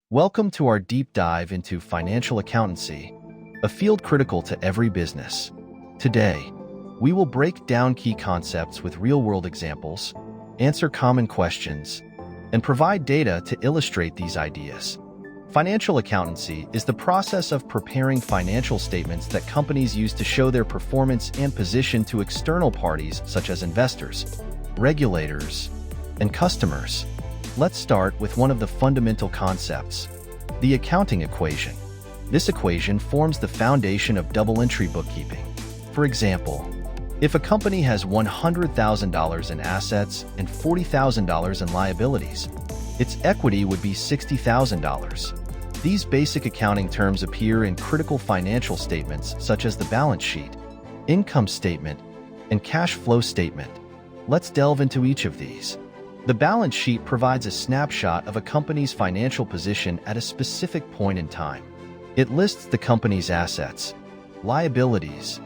Welcome to our deep dive into financial accountancy, a field critical to every business. Today, we will break down key concepts with real-world examples, answer common questions, and provide data to illustrate these ideas. Financial accountancy is the process of preparing financial statements that companies use to show their performance and position to external parties such as investors, regulators, and customers. Let's start with one of the fundamental concepts, the accounting equation. This equation forms the foundation of double-entry bookkeeping. For example, if a company has $100,000 in assets and $40,000 in liabilities, its equity would be $60,000. These basic accounting terms appear in critical financial statements such as the balance sheet, income statement, and cash flow statement. Let's delve into each of these. The balance sheet provides a snapshot of a company's financial position at a specific point in time. It lists the company's assets, liabilities,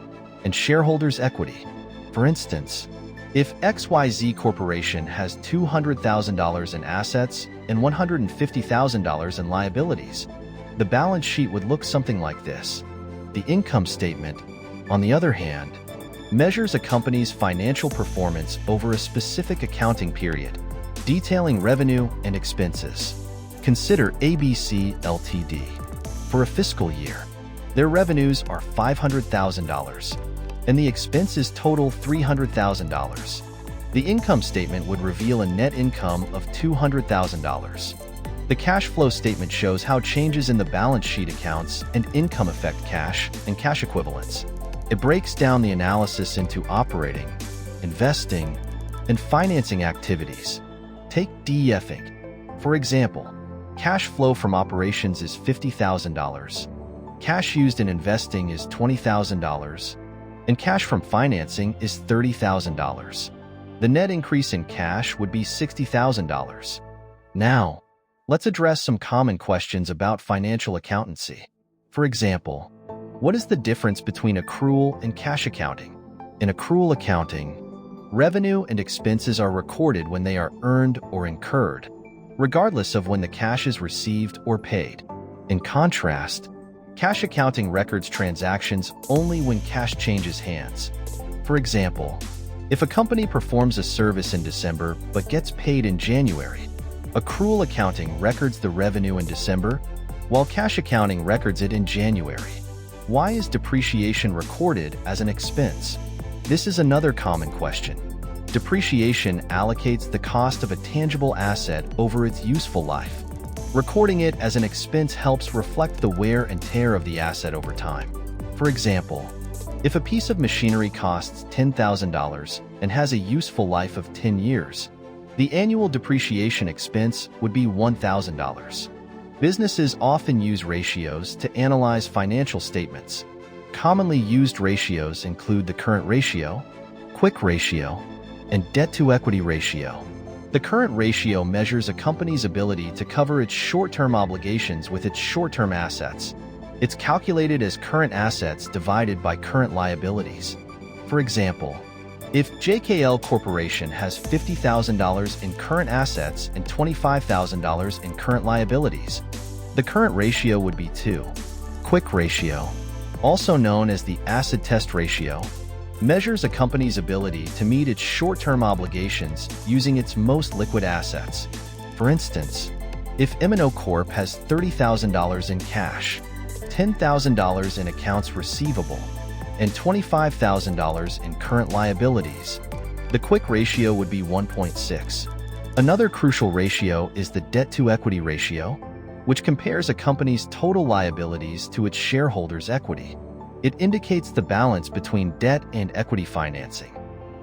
and shareholders' equity. For instance, if XYZ Corporation has $200,000 in assets and $150,000 in liabilities, the balance sheet would look something like this. The income statement, on the other hand, measures a company's financial performance over a specific accounting period, detailing revenue and expenses. Consider ABC Ltd. For a fiscal year, their revenues are $500,000, and the expenses total $300,000. The income statement would reveal a net income of $200,000. The cash flow statement shows how changes in the balance sheet accounts and income affect cash and cash equivalents. It breaks down the analysis into operating, investing, and financing activities. Take DEFing. For example, cash flow from operations is $50,000, cash used in investing is $20,000, and cash from financing is $30,000. The net increase in cash would be $60,000. Now, let's address some common questions about financial accountancy. For example, what is the difference between accrual and cash accounting? In accrual accounting, revenue and expenses are recorded when they are earned or incurred, regardless of when the cash is received or paid. In contrast, cash accounting records transactions only when cash changes hands. For example, if a company performs a service in December but gets paid in January, accrual accounting records the revenue in December, while cash accounting records it in January. Why is depreciation recorded as an expense? This is another common question. Depreciation allocates the cost of a tangible asset over its useful life. Recording it as an expense helps reflect the wear and tear of the asset over time. For example, if a piece of machinery costs $10,000 and has a useful life of 10 years, the annual depreciation expense would be $1,000. Businesses often use ratios to analyze financial statements. Commonly used ratios include the current ratio, quick ratio, and debt-to-equity ratio. The current ratio measures a company's ability to cover its short-term obligations with its short-term assets. It's calculated as current assets divided by current liabilities. For example, if JKL Corporation has $50,000 in current assets and $25,000 in current liabilities, the current ratio would be 2. Quick ratio, also known as the acid test ratio, measures a company's ability to meet its short-term obligations using its most liquid assets. For instance, if M&O Corp has $30,000 in cash, $10,000 in accounts receivable, and $25,000 in current liabilities, the quick ratio would be 1.6. Another crucial ratio is the debt-to-equity ratio, which compares a company's total liabilities to its shareholders' equity. It indicates the balance between debt and equity financing.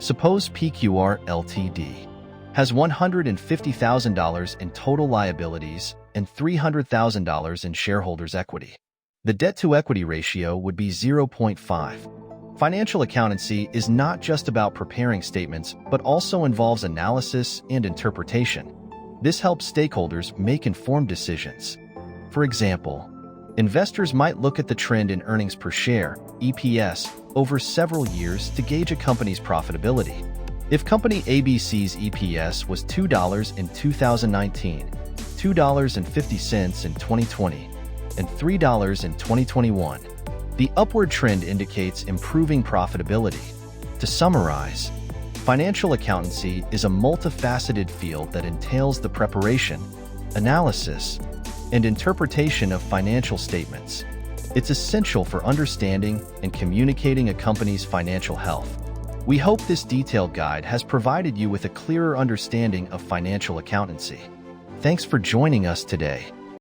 Suppose PQR Ltd. has $150,000 in total liabilities and $300,000 in shareholders' equity. The debt-to-equity ratio would be 0.5. Financial accountancy is not just about preparing statements, but also involves analysis and interpretation. This helps stakeholders make informed decisions. For example, investors might look at the trend in earnings per share, EPS, over several years to gauge a company's profitability. If company ABC's EPS was $2 in 2019, $2.50 in 2020, and $3 in 2021. The upward trend indicates improving profitability. To summarize, financial accountancy is a multifaceted field that entails the preparation, analysis, and interpretation of financial statements. It's essential for understanding and communicating a company's financial health. We hope this detailed guide has provided you with a clearer understanding of financial accountancy. Thanks for joining us today.